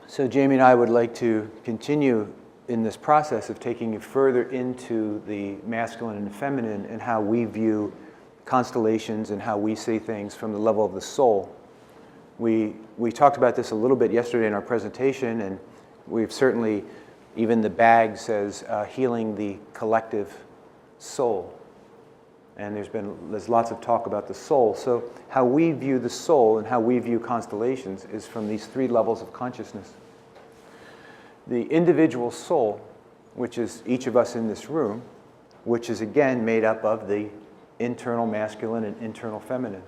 So Jamie and I would like to continue in this process of taking you further into the masculine and feminine and how we view constellations and how we see things from the level of the soul. We talked about this a little bit yesterday in our presentation, and we've certainly, even the bag says healing the collective soul. And there's lots of talk about the soul. So how we view the soul and how we view constellations is from these three levels of consciousness. The individual soul, which is each of us in this room, which is again made up of the internal masculine and internal feminine,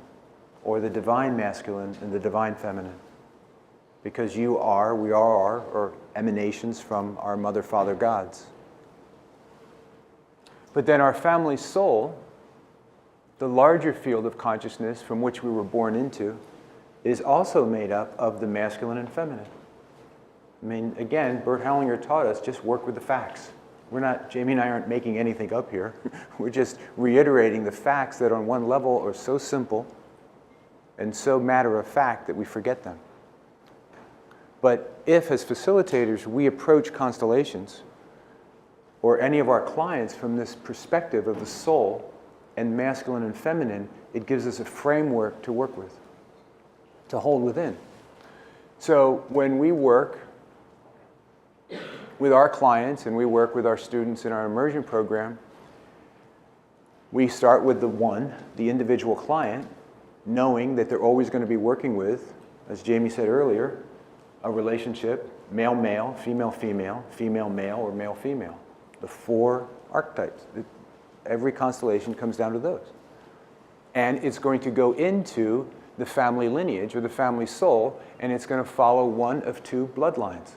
or the divine masculine and the divine feminine. Because we are, or emanations from our mother, father, gods. But then our family soul, the larger field of consciousness from which we were born into, is also made up of the masculine and feminine. I mean, again, Bert Hellinger taught us, just work with the facts. Jamie and I aren't making anything up here. We're just reiterating the facts that on one level are so simple and so matter of fact that we forget them. But if, as facilitators, we approach constellations or any of our clients from this perspective of the soul and masculine and feminine, it gives us a framework to work with, to hold within. So when we work with our clients and we work with our students in our immersion program, we start with the individual client, knowing that they're always going to be working with, as Jamie said earlier, a relationship, male-male, female-female, female-male, or male-female. The 4 archetypes. Every constellation comes down to those. And it's going to go into the family lineage or the family soul, and it's going to follow one of 2 bloodlines.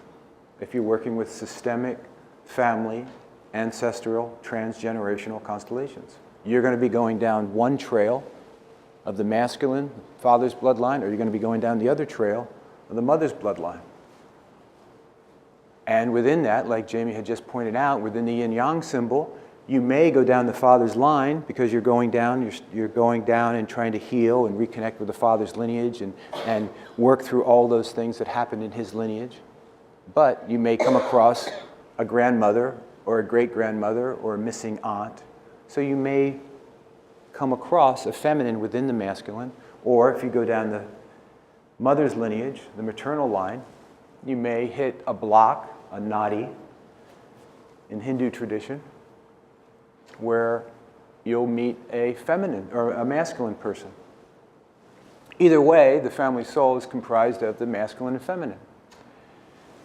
If you're working with systemic, family, ancestral, transgenerational constellations, you're going to be going down one trail of the masculine father's bloodline, or you're going to be going down the other trail of the mother's bloodline. And within that, like Jamie had just pointed out, within the yin-yang symbol, you may go down the father's line because you're going down and trying to heal and reconnect with the father's lineage and work through all those things that happened in his lineage. But you may come across a grandmother or a great-grandmother or a missing aunt. So you may come across a feminine within the masculine, or if you go down the mother's lineage, the maternal line, you may hit a block, a nadi, in Hindu tradition, where you'll meet a feminine or a masculine person. Either way, the family soul is comprised of the masculine and feminine.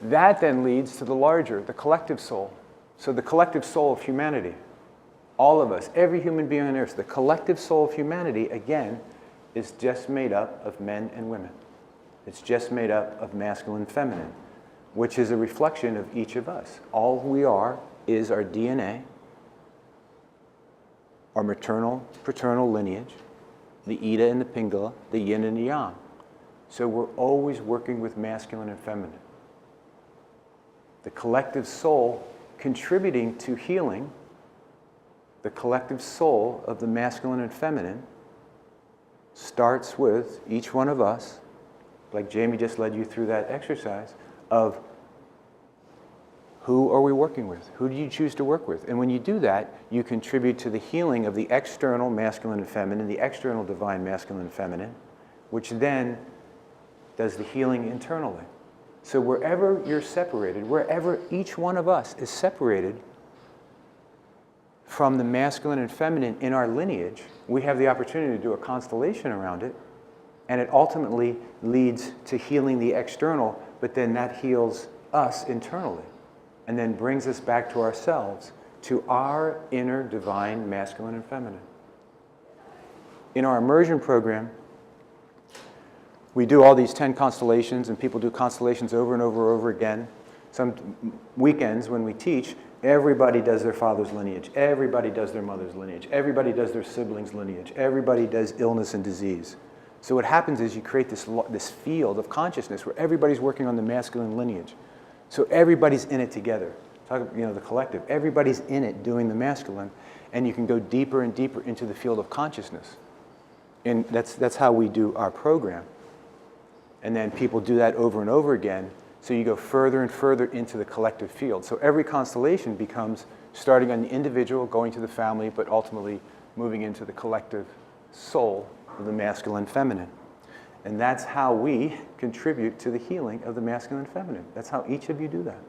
That then leads to the larger, the collective soul. So the collective soul of humanity, all of us, every human being on earth, the collective soul of humanity, again, is just made up of men and women. It's just made up of masculine and feminine, which is a reflection of each of us. All we are is our DNA, our maternal, paternal lineage, the Ida and the Pingala, the yin and the yang. So we're always working with masculine and feminine. The collective soul contributing to healing, the collective soul of the masculine and feminine, starts with each one of us, like Jamie just led you through that exercise, of who are we working with? Who do you choose to work with? And when you do that, you contribute to the healing of the external masculine and feminine, the external divine masculine and feminine, which then does the healing internally. So wherever you're separated, wherever each one of us is separated from the masculine and feminine in our lineage, we have the opportunity to do a constellation around it, and it ultimately leads to healing the external, but then that heals us internally, and then brings us back to ourselves, to our inner divine masculine and feminine. In our immersion program, we do all these 10 constellations, and people do constellations over and over and over again. Some weekends when we teach, everybody does their father's lineage, everybody does their mother's lineage, everybody does their siblings' lineage, everybody does illness and disease. So what happens is you create this field of consciousness where everybody's working on the masculine lineage. So everybody's in it together. Talk, the collective. Everybody's in it doing the masculine. and you can go deeper and deeper into the field of consciousness. And that's how we do our program. And then people do that over and over again, so you go further and further into the collective field. So every constellation becomes starting on the individual, going to the family, but ultimately moving into the collective soul of the masculine feminine. And that's how we contribute to the healing of the masculine feminine. That's how each of you do that.